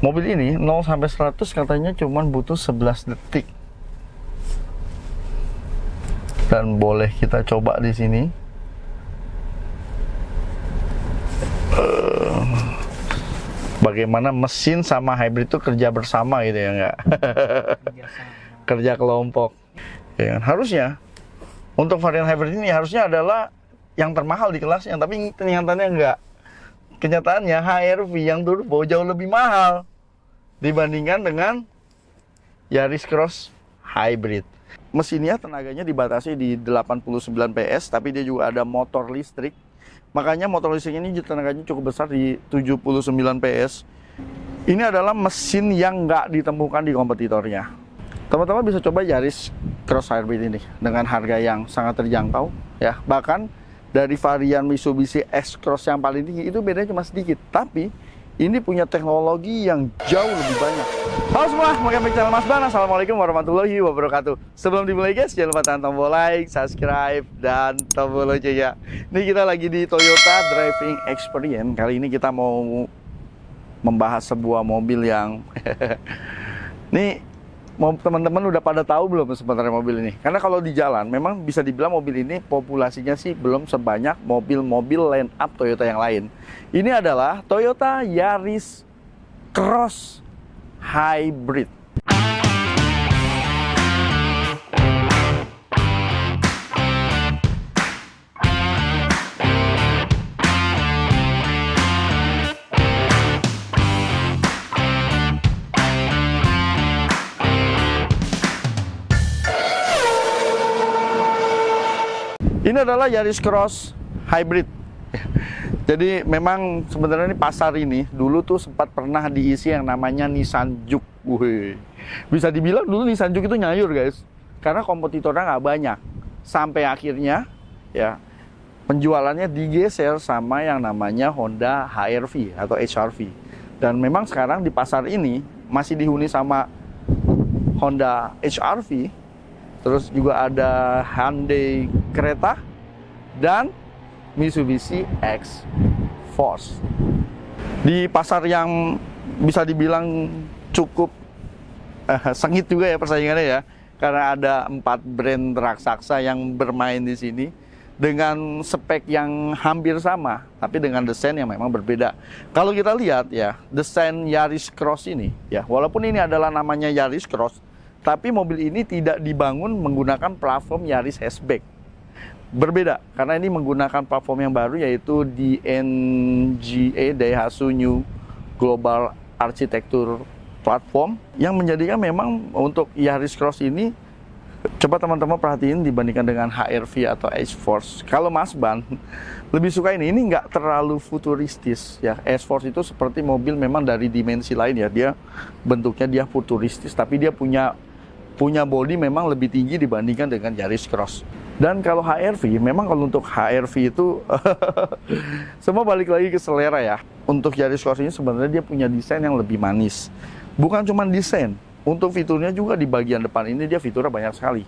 Mobil ini 0 sampai 100 katanya cuma butuh 11 detik. Dan boleh kita coba di sini. Bagaimana mesin sama hybrid itu kerja bersama gitu ya, enggak? Kerja kelompok. Ya, harusnya untuk varian hybrid ini harusnya adalah yang termahal di kelasnya, tapi kenyataannya enggak. Kenyataannya HR-V yang turbo jauh lebih mahal dibandingkan dengan Yaris Cross Hybrid. Mesinnya tenaganya dibatasi di 89 PS, tapi dia juga ada motor listrik. Makanya motor listrik ini tenaganya cukup besar di 79 PS. Ini adalah mesin yang nggak ditemukan di kompetitornya. Teman-teman bisa coba Yaris Cross Hybrid ini dengan harga yang sangat terjangkau, ya. Bahkan dari varian Mitsubishi X-Cross yang paling tinggi itu bedanya cuma sedikit, tapi ini punya teknologi yang jauh lebih banyak. Halo semua, welcome back channel Mas Ban. Assalamualaikum warahmatullahi wabarakatuh. Sebelum dimulai guys, jangan lupa tekan tombol like, subscribe, dan tombol loncengnya. Ini kita lagi di Toyota Driving Experience. Kali ini kita mau membahas sebuah mobil yang nih, teman-teman udah pada tahu belum sebenarnya mobil ini? Karena kalau di jalan memang bisa dibilang mobil ini populasinya sih belum sebanyak mobil-mobil line up Toyota yang lain. Ini adalah Toyota Yaris Cross Hybrid. Ini adalah Yaris Cross Hybrid. Jadi memang sebenarnya pasar ini dulu tuh sempat pernah diisi yang namanya Nissan Juke. Bisa dibilang dulu Nissan Juke itu nyayur guys, karena kompetitornya nggak banyak. Sampai akhirnya ya penjualannya digeser sama yang namanya Honda HR-V atau HR-V. Dan memang sekarang di pasar ini masih dihuni sama Honda HR-V. Terus juga ada Hyundai Creta dan Mitsubishi X-Force. Di pasar yang bisa dibilang cukup sengit juga ya persaingannya ya, karena ada 4 brand raksasa yang bermain di sini dengan spek yang hampir sama, tapi dengan desain yang memang berbeda. Kalau kita lihat ya, desain Yaris Cross ini ya, walaupun ini adalah namanya Yaris Cross, tapi mobil ini tidak dibangun menggunakan platform Yaris hatchback. Berbeda, karena ini menggunakan platform yang baru yaitu DNGA, Daihatsu New Global Architecture Platform, yang menjadikan memang untuk Yaris Cross ini, coba teman-teman perhatiin dibandingkan dengan HR-V atau X-Force. Kalau Mas Ban lebih suka ini nggak terlalu futuristis ya. X-Force itu seperti mobil memang dari dimensi lain ya, dia bentuknya dia futuristis, tapi dia punya bodi memang lebih tinggi dibandingkan dengan Yaris Cross. Dan kalau HR-V, memang kalau untuk HR-V itu semua balik lagi ke selera ya. Untuk Yaris Cross ini sebenarnya dia punya desain yang lebih manis. Bukan cuma desain, untuk fiturnya juga di bagian depan ini dia fiturnya banyak sekali.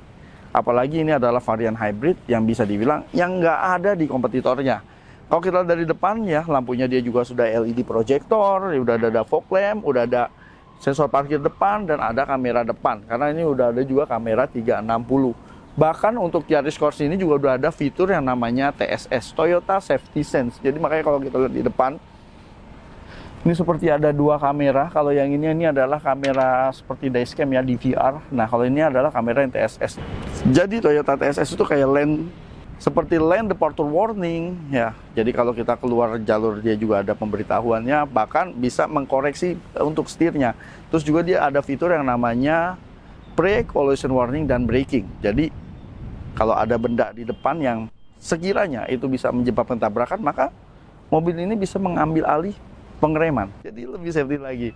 Apalagi ini adalah varian hybrid yang bisa dibilang yang nggak ada di kompetitornya. Kalau kita dari depan ya, lampunya dia juga sudah LED projector, udah ada fog lamp, udah ada sensor parkir depan, dan ada kamera depan. Karena ini udah ada juga kamera 360. Bahkan untuk Yaris Cross ini juga udah ada fitur yang namanya TSS, Toyota Safety Sense. Jadi makanya kalau kita lihat di depan, ini seperti ada 2 kamera. Kalau yang ini adalah kamera seperti dashcam ya, DVR. Nah kalau ini adalah kamera yang TSS. Jadi Toyota TSS itu kayak seperti lane departure warning ya. Jadi kalau kita keluar jalur dia juga ada pemberitahuannya, bahkan bisa mengkoreksi untuk setirnya. Terus juga dia ada fitur yang namanya pre-collision warning dan braking. Jadi kalau ada benda di depan yang sekiranya itu bisa menyebabkan tabrakan, maka mobil ini bisa mengambil alih pengereman. Jadi lebih safety lagi.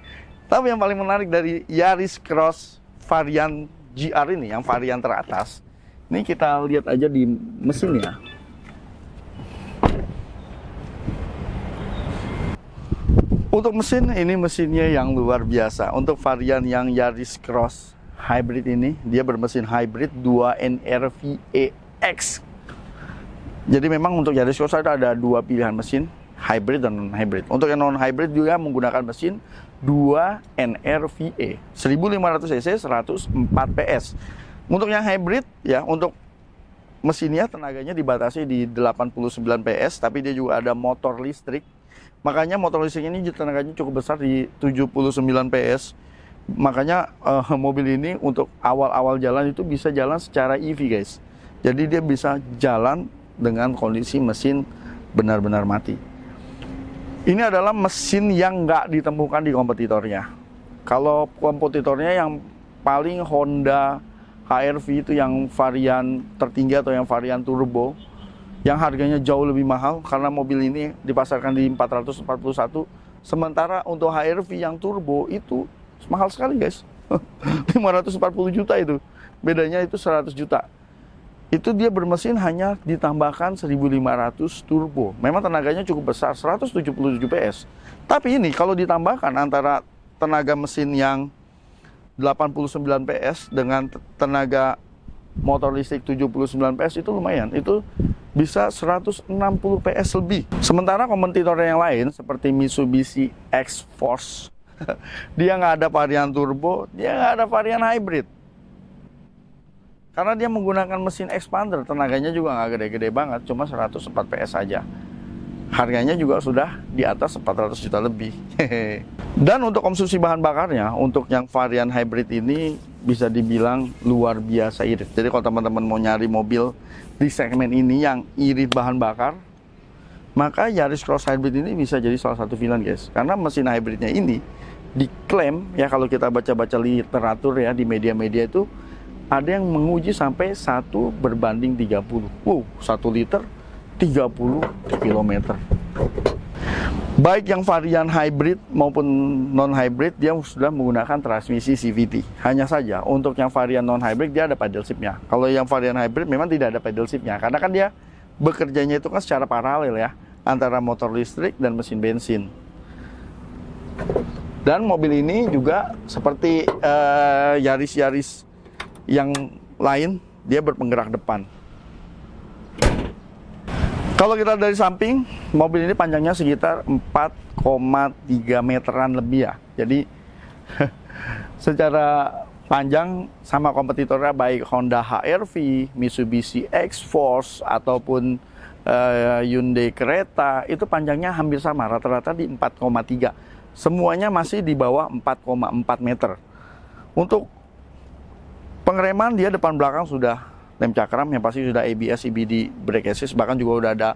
Tapi yang paling menarik dari Yaris Cross varian GR ini, yang varian teratas, ini kita lihat aja di mesinnya. Untuk mesin, ini mesinnya yang luar biasa. Untuk varian yang Yaris Cross Hybrid ini, dia bermesin hybrid 2NR VEX. Jadi memang untuk Yaris Cross ada 2 pilihan mesin, hybrid dan non-hybrid. Untuk yang non-hybrid juga menggunakan mesin 2 NRVE 1500 cc 104 PS. Untuk yang hybrid ya, untuk mesinnya tenaganya dibatasi di 89 PS, tapi dia juga ada motor listrik. Makanya motor listrik ini tenaganya cukup besar di 79 PS. Makanya mobil ini untuk awal-awal jalan itu bisa jalan secara EV guys. Jadi dia bisa jalan dengan kondisi mesin benar-benar mati. Ini adalah mesin yang nggak ditemukan di kompetitornya. Kalau kompetitornya yang paling Honda HR-V itu yang varian tertinggi atau yang varian turbo, yang harganya jauh lebih mahal karena mobil ini dipasarkan di 441. Sementara untuk HR-V yang turbo itu mahal sekali guys. 540 juta itu. Bedanya itu 100 juta. Itu dia bermesin hanya ditambahkan 1500 turbo. Memang tenaganya cukup besar, 177 PS. Tapi ini kalau ditambahkan antara tenaga mesin yang 89 PS dengan tenaga motor listrik 79 PS itu lumayan. Itu bisa 160 PS lebih. Sementara kompetitor yang lain seperti Mitsubishi X-Force, dia nggak ada varian turbo, dia nggak ada varian hybrid. Karena dia menggunakan mesin expander, tenaganya juga nggak gede-gede banget, cuma 104 PS saja. Harganya juga sudah di atas 400 juta lebih. Dan untuk konsumsi bahan bakarnya, untuk yang varian hybrid ini bisa dibilang luar biasa irit. Jadi kalau teman-teman mau nyari mobil di segmen ini yang irit bahan bakar, maka Yaris Cross Hybrid ini bisa jadi salah satu pilihan guys. Karena mesin hybridnya ini diklaim, ya kalau kita baca-baca literatur ya di media-media itu, ada yang menguji sampai 1 berbanding 30. Wow, 1 liter 30 km. Baik yang varian hybrid maupun non-hybrid, dia sudah menggunakan transmisi CVT. Hanya saja untuk yang varian non-hybrid dia ada paddle shiftnya. Kalau yang varian hybrid memang tidak ada paddle shiftnya, karena kan dia bekerjanya itu kan secara paralel ya, antara motor listrik dan mesin bensin. Dan mobil ini juga seperti Yaris-Yaris yang lain, dia berpenggerak depan. Kalau kita dari samping, mobil ini panjangnya sekitar 4,3 meteran lebih ya. Jadi secara panjang sama kompetitornya baik Honda HR-V, Mitsubishi X-Force ataupun Hyundai Creta, itu panjangnya hampir sama, rata-rata di 4,3. Semuanya masih di bawah 4,4 meter. Untuk pengereman dia depan belakang sudah rem cakram, yang pasti sudah ABS, EBD, brake assist, bahkan juga udah ada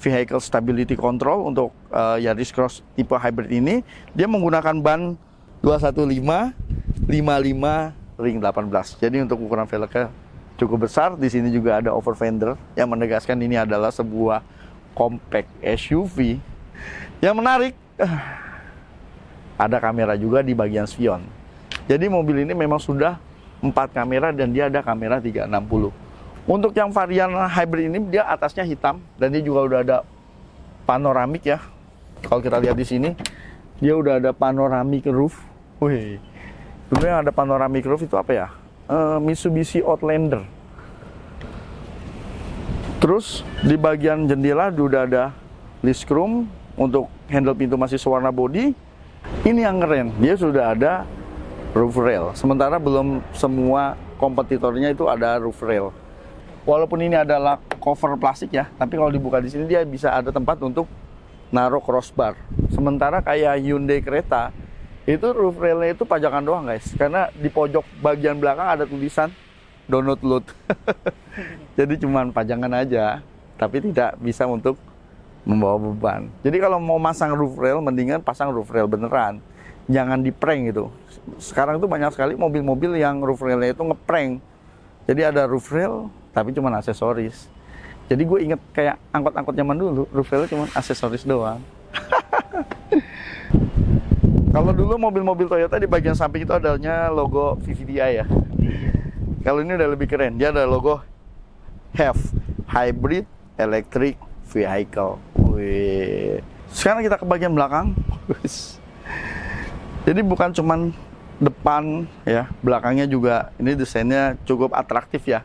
vehicle stability control untuk Yaris Cross tipe hybrid ini. Dia menggunakan ban 215 55 ring 18. Jadi untuk ukuran velgnya cukup besar. Di sini juga ada over fender yang menegaskan ini adalah sebuah compact SUV. Yang menarik, ada kamera juga di bagian spion. Jadi mobil ini memang sudah 4 kamera dan dia ada kamera 360. Untuk yang varian hybrid ini dia atasnya hitam dan dia juga udah ada panoramik ya. Kalau kita lihat di sini dia udah ada panoramic roof. Wih, dulu yang ada panoramic roof itu apa ya? Mitsubishi Outlander. Terus di bagian jendela udah ada list chrome, untuk handle pintu masih warna body. Ini yang keren, dia sudah ada roof rail. Sementara belum semua kompetitornya itu ada roof rail. Walaupun ini adalah cover plastik ya, tapi kalau dibuka di sini dia bisa ada tempat untuk naruh crossbar. Sementara kayak Hyundai Creta, itu roof railnya itu pajangan doang guys, karena di pojok bagian belakang ada tulisan download load. Jadi cuman pajangan aja, tapi tidak bisa untuk membawa beban. Jadi kalau mau masang roof rail, mendingan pasang roof rail beneran, jangan di prank gitu. Sekarang tuh banyak sekali mobil-mobil yang roof railnya itu ngeprank. Jadi ada roof rail tapi cuma aksesoris. Jadi gue inget kayak angkot-angkot zaman dulu, roof railnya cuma aksesoris doang. Kalau dulu mobil-mobil Toyota di bagian samping itu adanya logo VVDI ya. Kalau ini udah lebih keren, dia ada logo HEV, Hybrid Electric Vehicle. Wih. Sekarang kita ke bagian belakang. Jadi bukan cuman depan ya, belakangnya juga ini desainnya cukup atraktif ya.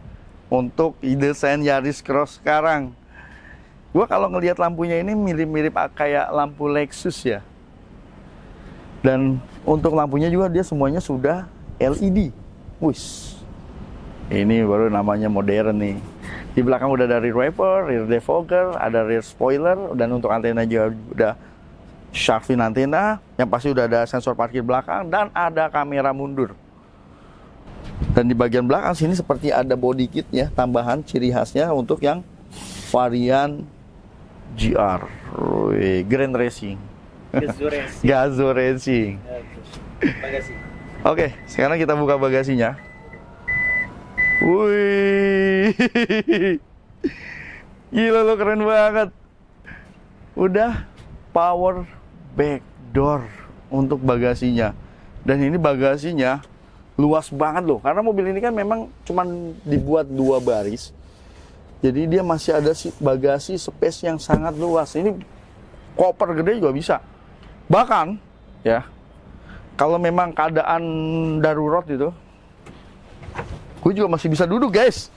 Untuk desain Yaris Cross sekarang, gua kalau ngelihat lampunya ini mirip-mirip kayak lampu Lexus ya. Dan untuk lampunya juga dia semuanya sudah LED. Wis. Ini baru namanya modern nih. Di belakang udah ada rear wiper, rear defogger, ada rear spoiler, dan untuk antena juga udah shark fin antena, yang pasti udah ada sensor parkir belakang dan ada kamera mundur. Dan di bagian belakang sini seperti ada body kit ya, tambahan ciri khasnya untuk yang varian GR, Grand Racing. Gazoo Racing. Bagasi. Oke, sekarang kita buka bagasinya. Wih, gila lo, keren banget. Udah power back door untuk bagasinya. Dan ini bagasinya luas banget loh, karena mobil ini kan memang cuman dibuat 2 baris. Jadi dia masih ada bagasi space yang sangat luas. Ini koper gede juga bisa. Bahkan ya, kalau memang keadaan darurat gitu, gue juga masih bisa duduk, guys.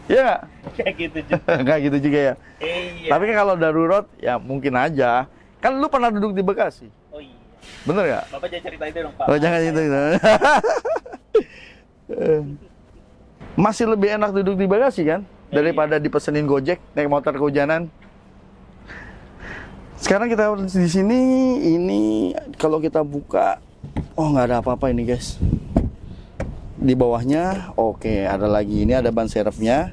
Iya nggak? Kayak gitu juga. Nggak gitu juga ya. Iya. Tapi kan kalau darurat ya mungkin aja. Kan lu pernah duduk di bagasi? Oh iya. Bener ya? Bapak jangan cerita itu dong, Pak. Oh jangan gitu. Masih lebih enak duduk di bagasi kan daripada dipesenin Gojek naik motor kehujanan. Sekarang kita di sini, ini kalau kita buka, oh nggak ada apa-apa ini guys. Di bawahnya, oke, ada lagi. Ini ada ban serepnya.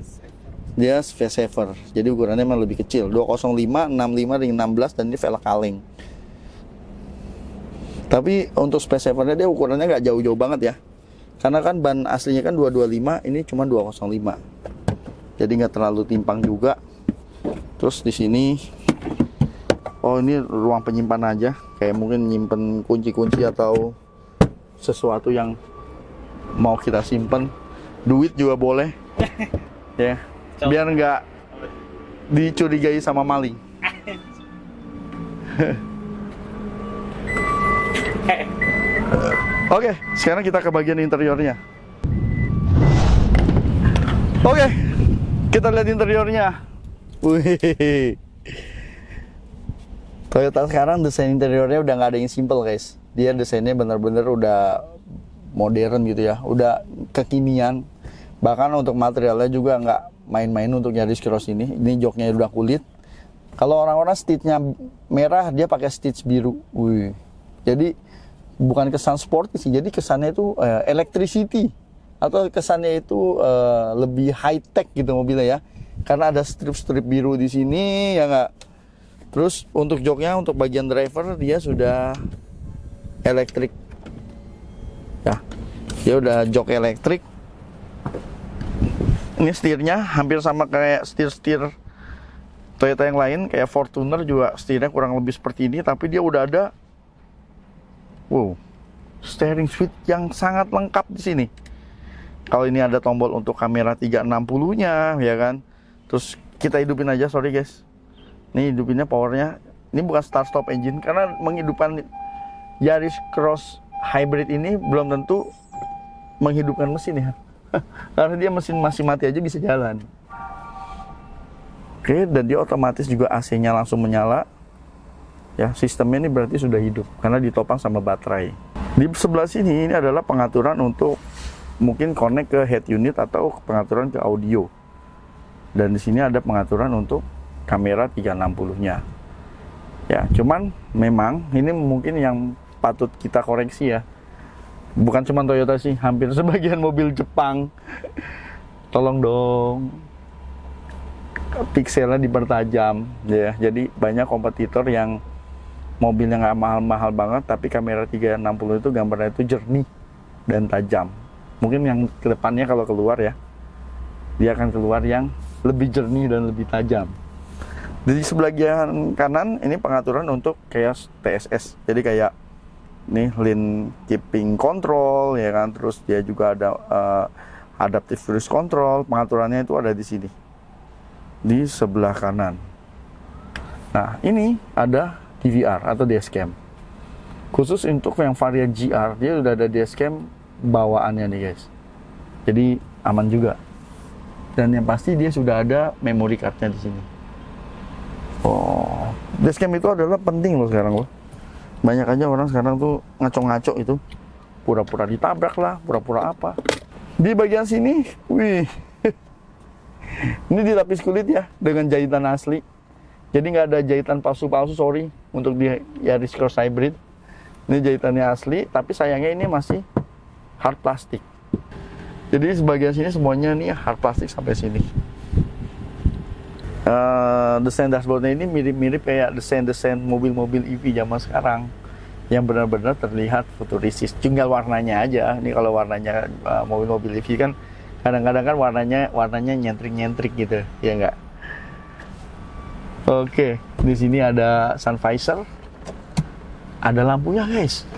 Dia space saver. Jadi ukurannya memang lebih kecil. 205, 65, ring 16, dan ini velg kaleng. Tapi untuk space savernya dia ukurannya nggak jauh-jauh banget ya. Karena kan ban aslinya kan 225, ini cuma 205. Jadi nggak terlalu timpang juga. Terus di sini, oh ini ruang penyimpanan aja. Kayak mungkin nyimpen kunci-kunci atau sesuatu yang mau kita simpen. Duit juga boleh. Ya, biar nggak dicurigai sama maling. Oke, sekarang kita ke bagian interiornya. Oke, kita lihat interiornya. Wih, Toyota sekarang desain interiornya udah nggak ada yang simple guys. Dia desainnya bener-bener udah modern gitu ya, udah kekinian. Bahkan untuk materialnya juga nggak main-main untuk Yaris Cross ini. Ini joknya udah kulit. Kalau orang-orang stitchnya merah, dia pakai stitch biru. Wih, jadi bukan kesan sporty sih, jadi kesannya itu electricity, atau kesannya itu lebih high tech gitu mobilnya ya, karena ada strip-strip biru di sini ya nggak. Terus untuk joknya, untuk bagian driver dia sudah elektrik ya, dia udah jok elektrik. Ini setirnya hampir sama kayak setir Toyota yang lain, kayak Fortuner juga setirnya kurang lebih seperti ini, tapi dia udah ada steering suite yang sangat lengkap di sini. Kalau ini ada tombol untuk kamera 360-nya, ya kan. Terus kita hidupin aja, sorry guys. Ini hidupinnya powernya. Ini bukan start stop engine, karena menghidupkan Yaris Cross Hybrid ini belum tentu menghidupkan mesin ya. Karena dia mesin masih mati aja bisa jalan. Oke, dan dia otomatis juga AC-nya langsung menyala. Ya, sistemnya ini berarti sudah hidup karena ditopang sama baterai. Di sebelah sini ini adalah pengaturan untuk mungkin connect ke head unit atau pengaturan ke audio. Dan di sini ada pengaturan untuk kamera 360-nya. Ya, cuman memang ini mungkin yang patut kita koreksi ya. Bukan cuma Toyota sih, hampir sebagian mobil Jepang. Tolong dong, pikselnya dipertajam ya. Jadi banyak kompetitor yang mobil yang nggak mahal-mahal banget, tapi kamera 360 itu gambarnya itu jernih dan tajam. Mungkin yang kedepannya kalau keluar ya, dia akan keluar yang lebih jernih dan lebih tajam. Di sebelah kanan ini pengaturan untuk kayak TSS. Jadi kayak nih lane keeping control ya kan. Terus dia juga ada adaptive cruise control. Pengaturannya itu ada di sini, di sebelah kanan. Nah ini ada DVR atau dashcam. Khusus untuk yang varian GR, dia udah ada dashcam bawaannya nih guys. Jadi aman juga. Dan yang pasti dia sudah ada memory cardnya di sini. Oh, dashcam itu adalah penting loh sekarang loh. Banyak aja orang sekarang tuh ngaco-ngaco itu. Pura-pura ditabrak lah, pura-pura apa. Di bagian sini, wih. Ini dilapis kulit ya, dengan jahitan asli. Jadi nggak ada jahitan palsu-palsu, sorry. Untuk di Yaris Cross Hybrid. Ini jahitannya asli, tapi sayangnya ini masih hard plastik. Jadi sebagian sini semuanya nih hard plastik sampai sini. Desain dashboardnya ini mirip-mirip kayak desain mobil-mobil EV zaman sekarang yang benar-benar terlihat futuristis. Tinggal warnanya aja. Ini kalau warnanya mobil-mobil EV kan kadang-kadang kan warnanya nyentrik-nyentrik gitu, ya enggak? Oke, di sini ada sun visor, ada lampunya guys,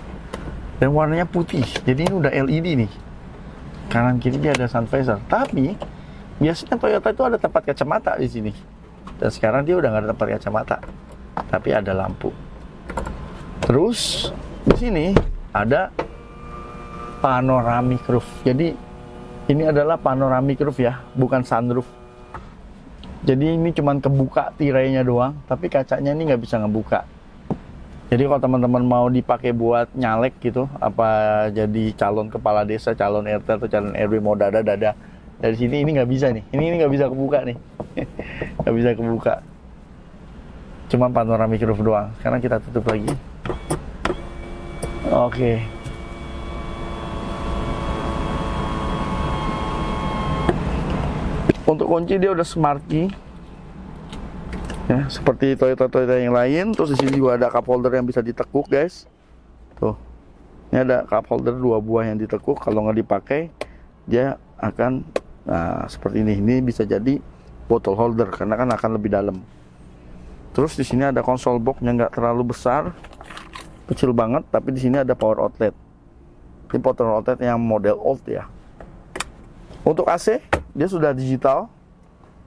dan warnanya putih. Jadi ini udah LED nih. Kanan kiri dia ada sun visor. Tapi biasanya Toyota itu ada tempat kacamata di sini. Dan sekarang dia udah nggak ada tempat kacamata, tapi ada lampu. Terus di sini ada panoramic roof. Jadi ini adalah panoramic roof ya, bukan sunroof. Jadi ini cuman kebuka tirainya doang, tapi kacanya ini nggak bisa ngebuka. Jadi kalau teman-teman mau dipakai buat nyalek gitu, apa jadi calon kepala desa, calon RT atau calon RW mau dada dari sini ini nggak bisa nih. Ini nggak bisa kebuka nih. Nggak bisa kebuka. Cuma panoramic roof doang. Sekarang kita tutup lagi. Oke. Untuk kunci dia udah smart key. Ya, seperti Toyota yang lain. Terus di sini juga ada cup holder yang bisa ditekuk, guys. Tuh. Ini ada cup holder 2 buah yang ditekuk. Kalau nggak dipakai, dia akan seperti ini. Ini bisa jadi bottle holder karena kan akan lebih dalam. Terus di sini ada console box yang nggak terlalu besar, kecil banget. Tapi di sini ada power outlet. Ini power outlet yang model old ya. Untuk AC dia sudah digital,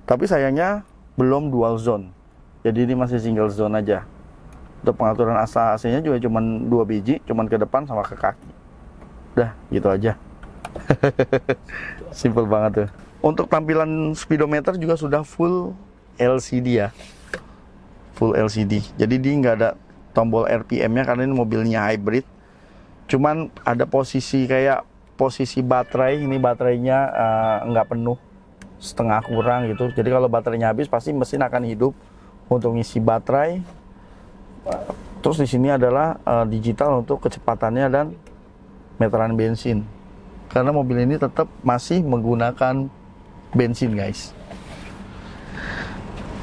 tapi sayangnya belum dual zone. Jadi ini masih single zone aja. Untuk pengaturan AC-nya juga cuma 2 biji, cuma ke depan sama ke kaki. Udah, gitu aja. Simple banget tuh. Untuk tampilan speedometer juga sudah full LCD ya. Full LCD. Jadi dia nggak ada tombol RPM-nya karena ini mobilnya hybrid. Cuman ada posisi kayak posisi baterai. Ini baterainya nggak penuh, setengah kurang gitu. Jadi kalau baterainya habis pasti mesin akan hidup untuk ngisi baterai. Terus di sini adalah digital untuk kecepatannya dan meteran bensin. Karena mobil ini tetap masih menggunakan bensin, guys.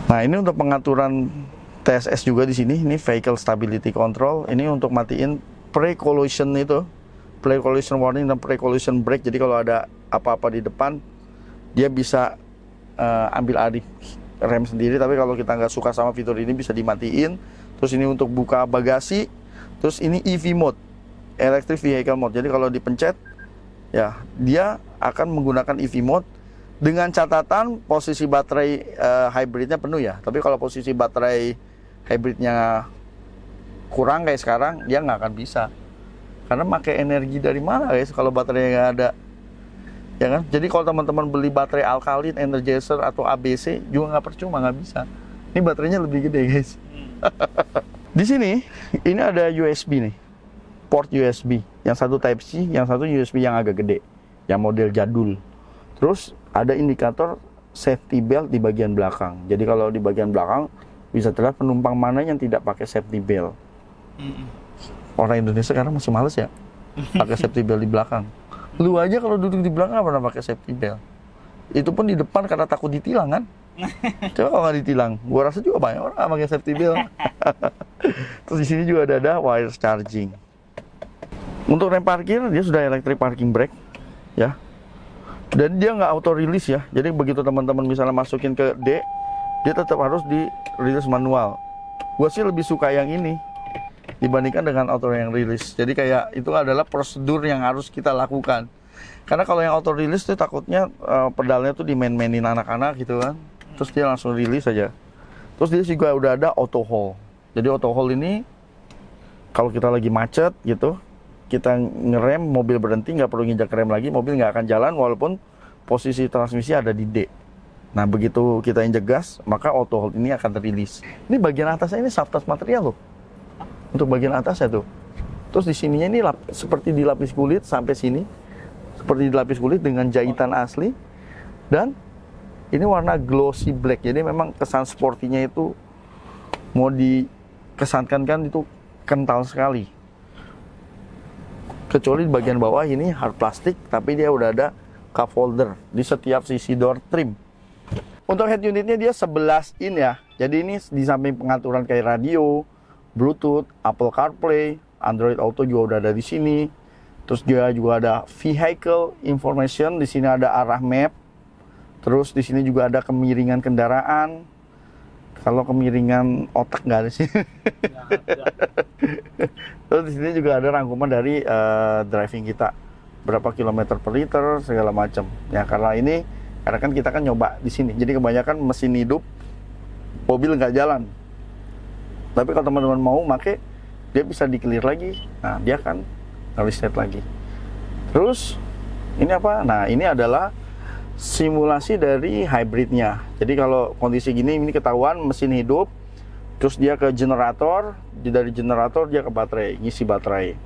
Nah, ini untuk pengaturan TSS juga di sini. Ini Vehicle Stability Control. Ini untuk matiin pre-collision itu, pre-collision warning dan pre-collision brake. Jadi kalau ada apa-apa di depan, dia bisa ambil alih rem sendiri. Tapi kalau kita nggak suka sama fitur ini, bisa dimatiin. Terus ini untuk buka bagasi. Terus ini EV mode, Electric Vehicle Mode. Jadi kalau dipencet, ya dia akan menggunakan EV mode dengan catatan posisi baterai hybridnya penuh ya. Tapi kalau posisi baterai hybridnya kurang kayak sekarang, dia nggak akan bisa. Karena pakai energi dari mana guys kalau baterainya nggak ada, ya kan? Jadi kalau teman-teman beli baterai alkalin, energizer atau ABC juga nggak percuma, nggak bisa. Ini baterainya lebih gede guys. Di sini ini ada USB nih, port USB. Yang satu Type C, yang satu USB yang agak gede, yang model jadul. Terus ada indikator safety belt di bagian belakang. Jadi kalau di bagian belakang bisa terlihat penumpang mana yang tidak pakai safety belt. Orang Indonesia sekarang masih males ya pakai safety belt di belakang. Lu aja kalau duduk di belakang pernah pakai safety belt. Itu pun di depan karena takut ditilang kan. Coba kalau nggak ditilang, gua rasa juga banyak orang nggak pakai safety belt. Terus di sini juga ada wireless charging. Untuk rem parkir dia sudah electric parking brake ya. Dan dia nggak auto release ya. Jadi begitu teman-teman misalnya masukin ke D, dia tetap harus di release manual. Gue sih lebih suka yang ini dibandingkan dengan auto yang release. Jadi kayak itu adalah prosedur yang harus kita lakukan. Karena kalau yang auto release tuh takutnya pedalnya tuh dimain-mainin anak-anak gitu kan. Terus dia langsung release aja. Terus dia juga udah ada auto hold. Jadi auto hold ini kalau kita lagi macet gitu, kita ngerem, mobil berhenti, nggak perlu nginjak rem lagi, mobil nggak akan jalan walaupun posisi transmisi ada di D. Nah begitu kita injek gas, maka auto hold ini akan rilis. Ini bagian atasnya ini soft touch material loh. untuk bagian atasnya tuh. Terus di sininya ini seperti dilapis kulit sampai sini, seperti dilapis kulit dengan jahitan asli, dan ini warna glossy black. Jadi memang kesan sportinya itu mau dikesankan kan itu kental sekali. Kecuali di bagian bawah ini hard plastik, tapi dia udah ada cup holder di setiap sisi door trim. Untuk head unitnya dia 11 in ya. Jadi ini di samping pengaturan kayak radio, Bluetooth, Apple CarPlay, Android Auto juga udah ada di sini. Terus dia juga ada vehicle information, di sini ada arah map. Terus di sini juga ada kemiringan kendaraan. Kalau kemiringan otak nggak ada sih. Terus di sini juga ada rangkuman dari driving kita, berapa kilometer per liter segala macam. Ya karena kan kita kan nyoba di sini. Jadi kebanyakan mesin hidup, mobil nggak jalan. Tapi kalau teman-teman mau pakai, dia bisa di-clear lagi. Nah dia kan reset lagi. Terus ini apa? Nah ini adalah simulasi dari hybridnya. Jadi kalau kondisi gini ini ketahuan mesin hidup, terus dia ke generator, dari generator dia ke baterai, ngisi baterai.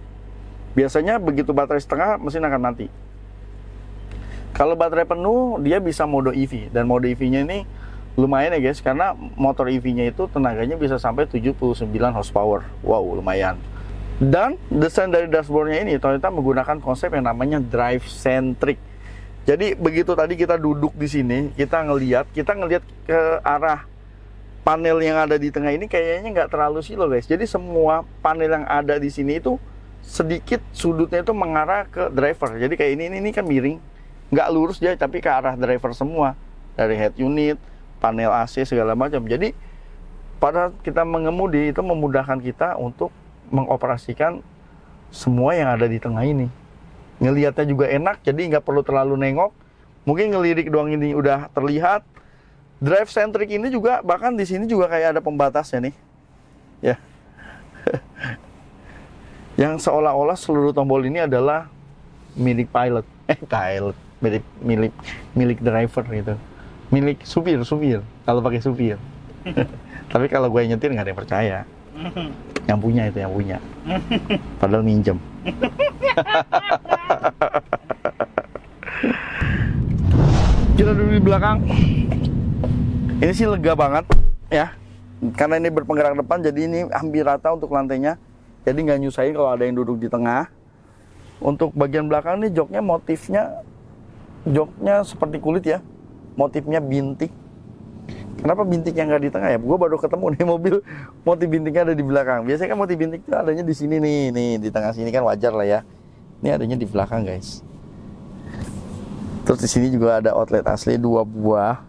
Biasanya begitu baterai setengah mesin akan mati. Kalau baterai penuh dia bisa mode EV, dan mode EV-nya ini lumayan ya guys, karena motor EV-nya itu tenaganya bisa sampai 79 horsepower. Wow, lumayan. Dan desain dari dashboardnya ini Toyota menggunakan konsep yang namanya drive centric. Jadi begitu tadi kita duduk di sini, kita ngelihat ke arah panel yang ada di tengah ini kayaknya nggak terlalu silo guys. Jadi semua panel yang ada di sini itu sedikit sudutnya itu mengarah ke driver. Jadi kayak ini kan miring, nggak lurus dia tapi ke arah driver semua, dari head unit, panel AC segala macam. Jadi pada kita mengemudi itu memudahkan kita untuk mengoperasikan semua yang ada di tengah ini. Ngelihatnya juga enak, jadi nggak perlu terlalu nengok. Mungkin ngelirik doang ini udah terlihat. Drive centric ini juga bahkan di sini juga kayak ada pembatasnya nih, ya. Yang seolah-olah seluruh tombol ini adalah milik pilot, milik driver gitu, milik supir kalau pakai supir. Tapi kalau gue nyetir nggak ada yang percaya. Yang punya itu yang punya. Padahal minjem. Kita duduk di belakang. Ini sih lega banget ya. Karena ini berpenggerak depan, jadi ini hampir rata untuk lantainya. Jadi nggak nyusahin kalau ada yang duduk di tengah. Untuk bagian belakang ini joknya seperti kulit ya. Motifnya bintik. Kenapa bintiknya nggak di tengah ya? Gue baru ketemu nih mobil motif bintiknya ada di belakang. Biasanya kan motif bintik itu adanya di sini nih di tengah sini kan wajar lah ya. Ini adanya di belakang guys. Terus di sini juga ada outlet asli 2 buah.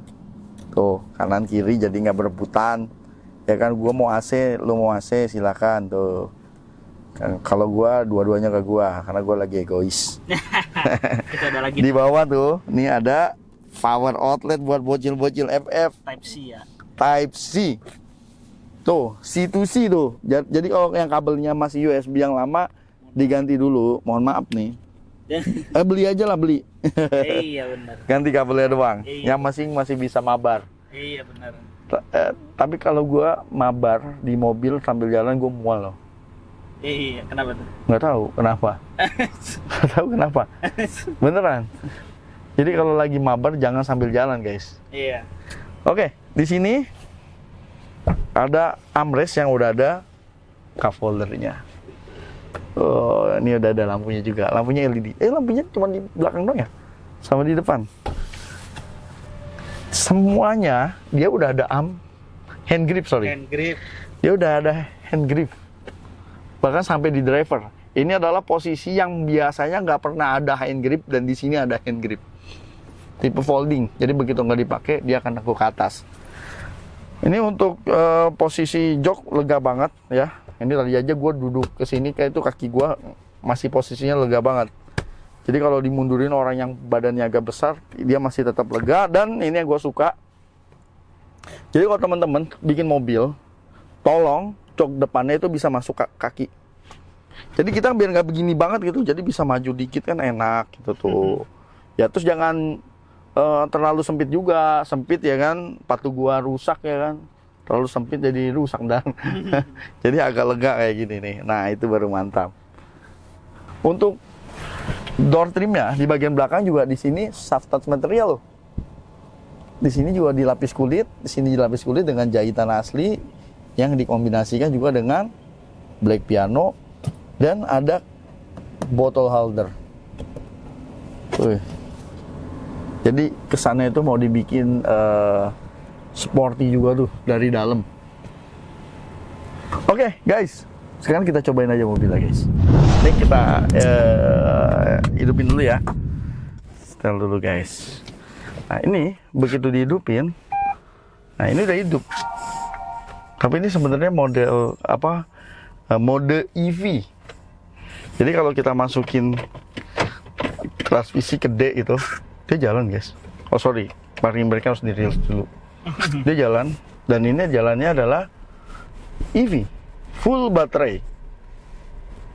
Tuh kanan kiri jadi nggak berebutan. Ya kan gue mau AC, lu mau AC silakan tuh. Kalau gue dua-duanya ke gue karena gue lagi egois. Kita ada lagi Di bawah tuh, nih ada power outlet buat bocil-bocil FF. Type C ya. Type C. Tuh, C2C tuh. Jadi kalau yang kabelnya masih USB yang lama diganti dulu. Mohon maaf nih. Beli aja lah beli. Iya benar. Ganti kabelnya doang. Iya. Yang masih bisa mabar. Iya benar. Tapi kalau gua mabar di mobil sambil jalan gua mual loh. Iya, kenapa tuh? Nggak tahu kenapa. Nggak tahu kenapa. Beneran. Jadi kalau lagi mabar jangan sambil jalan guys. Iya. Oke, di sini ada armrest yang udah ada cup holdernya. Oh, ini udah ada lampunya juga. Lampunya LED. Lampunya cuma di belakang doang ya? Sama di depan. Semuanya dia udah ada hand grip. Hand grip. Dia udah ada hand grip. Bahkan sampai di driver. Ini adalah posisi yang biasanya nggak pernah ada hand grip dan di sini ada hand grip. Tipe folding. Jadi begitu nggak dipakai dia akan nengkuk ke atas. Ini untuk posisi jok lega banget ya. Ini tadi aja gue duduk ke sini kayak itu kaki gue masih posisinya lega banget. Jadi kalau dimundurin orang yang badannya agak besar, dia masih tetap lega. Dan ini yang gue suka. Jadi kalau teman-teman bikin mobil, tolong jok depannya itu bisa masuk kaki. Jadi kita biar nggak begini banget gitu. Jadi bisa maju dikit kan enak gitu tuh. Ya terus jangan terlalu sempit juga. Sempit ya kan, sepatu gua rusak ya kan. terlalu sempit jadi rusak dan jadi agak lega kayak gini nih. Nah itu baru mantap. Untuk door trimnya di bagian belakang juga di sini soft touch material loh. Di sini juga dilapis kulit, di sini dilapis kulit dengan jahitan asli yang dikombinasikan juga dengan black piano dan ada bottle holder. Jadi kesannya itu mau dibikin sporty juga tuh dari dalam. Oke, guys, sekarang kita cobain aja mobilnya, guys. Ini kita hidupin dulu ya. Setel dulu, guys. Nah ini begitu dihidupin, nah ini udah hidup. Tapi ini sebenarnya model apa? Mode EV. Jadi kalau kita masukin transmisi ke D itu, dia jalan, guys. Oh sorry, parking brake harus di-release dulu. Dia jalan, dan ini jalannya adalah EV, full baterai.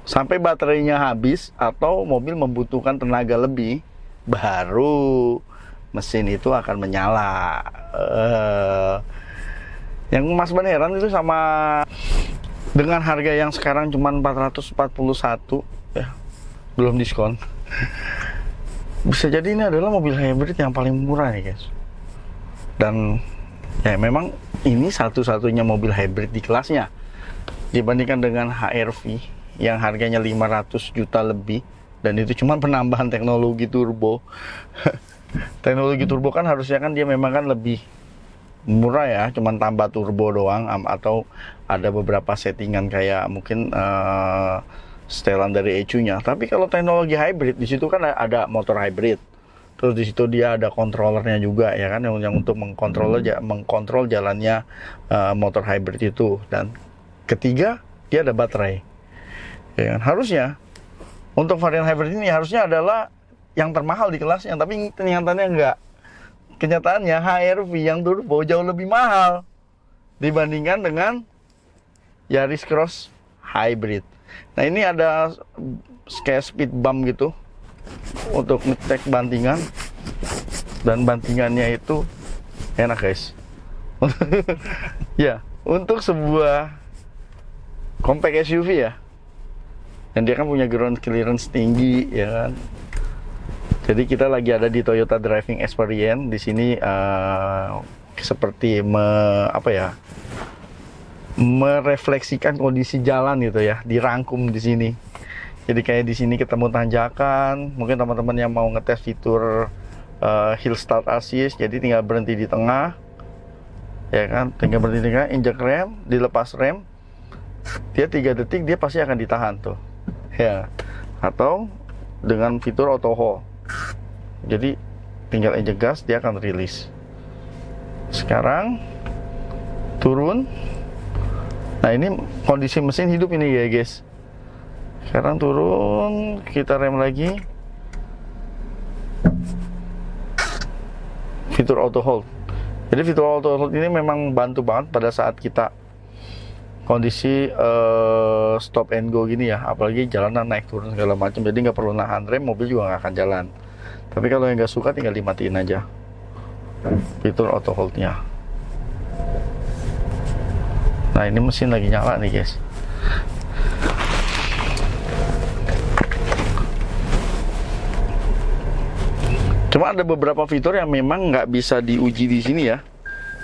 Sampai baterainya habis atau mobil membutuhkan tenaga lebih, baru mesin itu akan menyala. Yang Mas Ban heran itu sama dengan harga yang sekarang cuma 441 ya, belum diskon. Bisa jadi ini adalah mobil hybrid yang paling murah nih, guys. Dan ya memang ini satu-satunya mobil hybrid di kelasnya. Dibandingkan dengan HR-V yang harganya 500 juta lebih, dan itu cuma penambahan teknologi turbo. Teknologi turbo kan harusnya kan dia memang kan lebih murah ya, cuman tambah turbo doang, atau ada beberapa settingan kayak mungkin setelan dari ECU-nya. Tapi kalau teknologi hybrid di situ kan ada motor hybrid, terus di situ dia ada controllernya juga ya kan, yang untuk mengkontrol jalannya motor hybrid itu. Dan ketiga, dia ada baterai. Ya kan? Harusnya untuk varian hybrid ini harusnya adalah yang termahal di kelasnya, tapi kenyataannya enggak. Kenyataannya HR-V yang turbo jauh lebih mahal dibandingkan dengan Yaris Cross Hybrid. Nah ini ada kayak speed bump gitu untuk ngecek bantingan, dan bantingannya itu enak, guys. Ya, untuk sebuah compact SUV ya, dan dia kan punya ground clearance tinggi ya kan. Jadi kita lagi ada di Toyota Driving Experience. Di sini seperti merefleksikan kondisi jalan gitu ya, dirangkum di sini. Jadi kayak di sini ketemu tanjakan, mungkin teman-teman yang mau ngetes fitur Hill Start Assist, jadi tinggal berhenti di tengah, ya kan, tinggal berhenti di tengah, injek rem, dilepas rem, dia 3 detik dia pasti akan ditahan tuh, ya. Atau dengan fitur auto hold. Jadi tinggal injek gas, dia akan rilis. Sekarang turun. Nah ini kondisi mesin hidup ini ya, guys. Sekarang turun, kita rem lagi. Fitur auto hold. Jadi fitur auto hold ini memang bantu banget pada saat kita kondisi stop and go gini ya, apalagi jalanan naik turun segala macam, jadi nggak perlu nahan rem, mobil juga nggak akan jalan. Tapi kalau yang nggak suka tinggal dimatiin aja fitur auto hold-nya. Nah ini mesin lagi nyala nih, guys. Cuma ada beberapa fitur yang memang nggak bisa diuji di sini ya,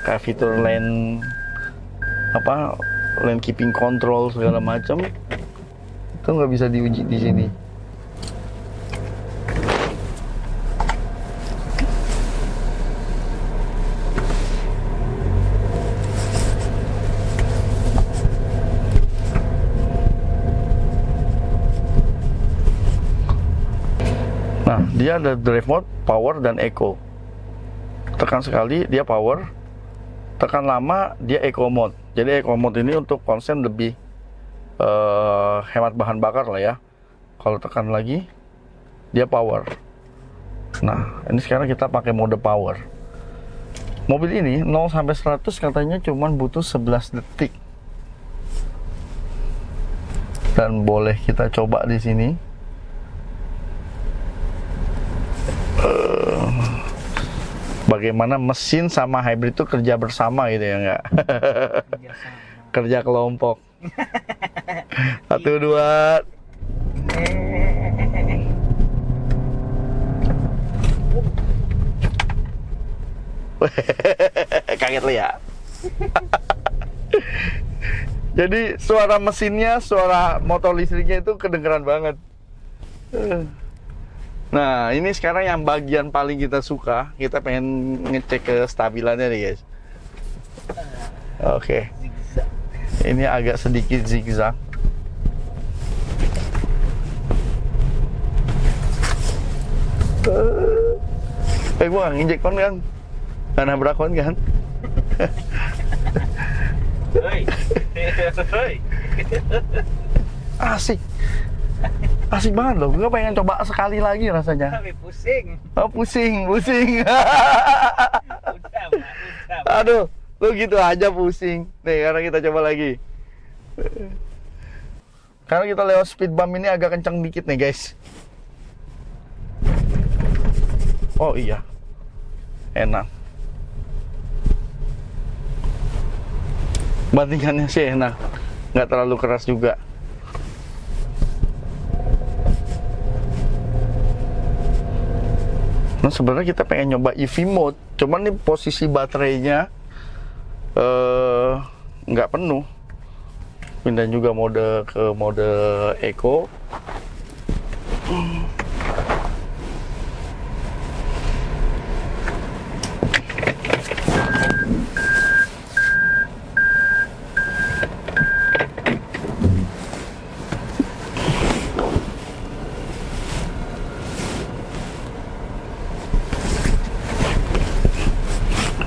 kayak fitur lane keeping control segala macam, itu nggak bisa diuji di sini. Nah, dia ada drive mode, power, dan eco. Tekan sekali dia power, tekan lama dia eco mode. Jadi eco mode ini untuk konsen lebih hemat bahan bakar lah ya. Kalau tekan lagi dia power. Nah ini sekarang kita pakai mode power. Mobil ini 0 sampai 100 katanya cuman butuh 11 detik. Dan boleh kita coba di sini. bagaimana mesin sama hybrid itu kerja bersama gitu ya nggak? Kerja kelompok. 1, 2. Kaget lu ya. Jadi suara mesinnya, suara motor listriknya itu kedengeran banget. Nah, ini sekarang yang bagian paling kita suka. Kita pengen ngecek kestabilannya nih, guys. Oke. Ini agak sedikit zigzag. Gua nggak nginjek kon kan? Nggak nabrak kon kan? Asik. Asik banget loh. Gue pengen coba sekali lagi rasanya. Tapi pusing. Oh, pusing. Udah. Aduh, lu gitu aja pusing. Nih, karena kita coba lagi. Karena kita lewat speed bump ini agak kencang dikit nih, guys. Oh iya. Enak. Bandingannya sih enak. Nggak terlalu keras juga. Nah, sebenarnya kita pengen nyoba EV mode, cuman nih posisi baterainya nggak penuh. Pindah juga mode ke mode Eco.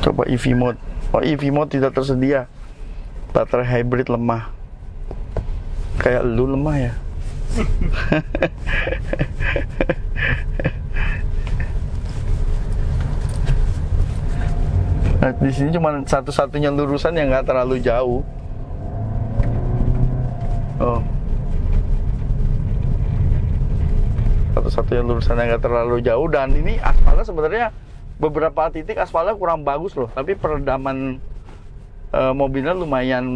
Coba EV mode. Oh, EV mode tidak tersedia. Baterai hybrid lemah. Kayak lu lemah ya. Nah, di sini cuma satu-satunya lurusan yang nggak terlalu jauh. Oh. Satu-satunya lurusan yang nggak terlalu jauh, dan ini aspalnya sebenarnya beberapa titik aspalnya kurang bagus loh, tapi peredaman mobilnya lumayan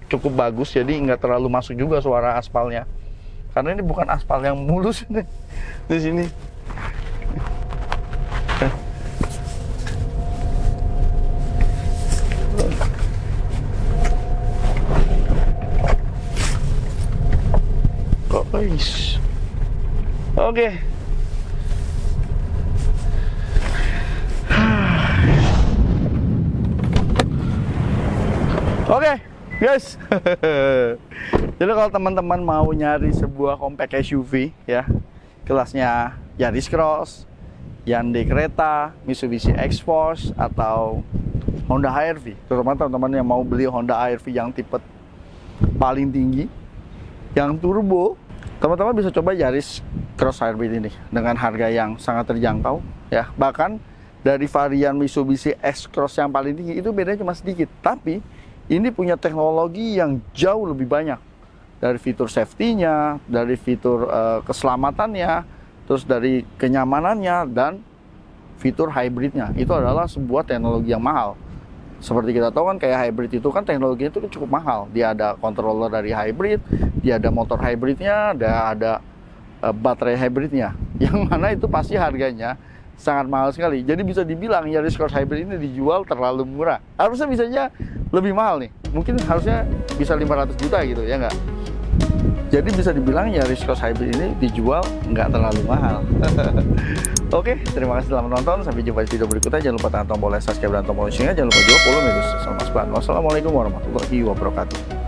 cukup bagus, jadi nggak terlalu masuk juga suara aspalnya. Karena ini bukan aspal yang mulus nih di sini. Guys, oke. Oke, guys. Jadi kalau teman-teman mau nyari sebuah compact SUV ya, kelasnya Yaris Cross, Hyundai Creta, Mitsubishi X-Force atau Honda HR-V, terutama teman-teman yang mau beli Honda HR-V yang tipe paling tinggi, yang turbo, teman-teman bisa coba Yaris Cross Hybrid ini dengan harga yang sangat terjangkau ya. Bahkan dari varian Mitsubishi X-Cross yang paling tinggi itu bedanya cuma sedikit, tapi ini punya teknologi yang jauh lebih banyak. Dari fitur safety-nya, dari fitur keselamatannya, terus dari kenyamanannya, dan fitur hybridnya. Itu adalah sebuah teknologi yang mahal. Seperti kita tahu kan, kayak hybrid itu kan teknologinya itu cukup mahal. Dia ada controller dari hybrid, dia ada motor hybridnya, ada baterai hybridnya. Yang mana itu pasti harganya sangat mahal sekali. Jadi bisa dibilang Yaris Cross Hybrid ini dijual terlalu murah. Harusnya bisanya lebih mahal nih. Mungkin harusnya bisa 500 juta gitu ya nggak? Jadi bisa dibilang Yaris Cross Hybrid ini dijual nggak terlalu mahal. Oke, terima kasih telah menonton. Sampai jumpa di video berikutnya. Jangan lupa tekan tombol like, subscribe, dan tombol loncengnya. Jangan lupa juga follow media sosial Mas Ban. Wassalamualaikum warahmatullahi wabarakatuh.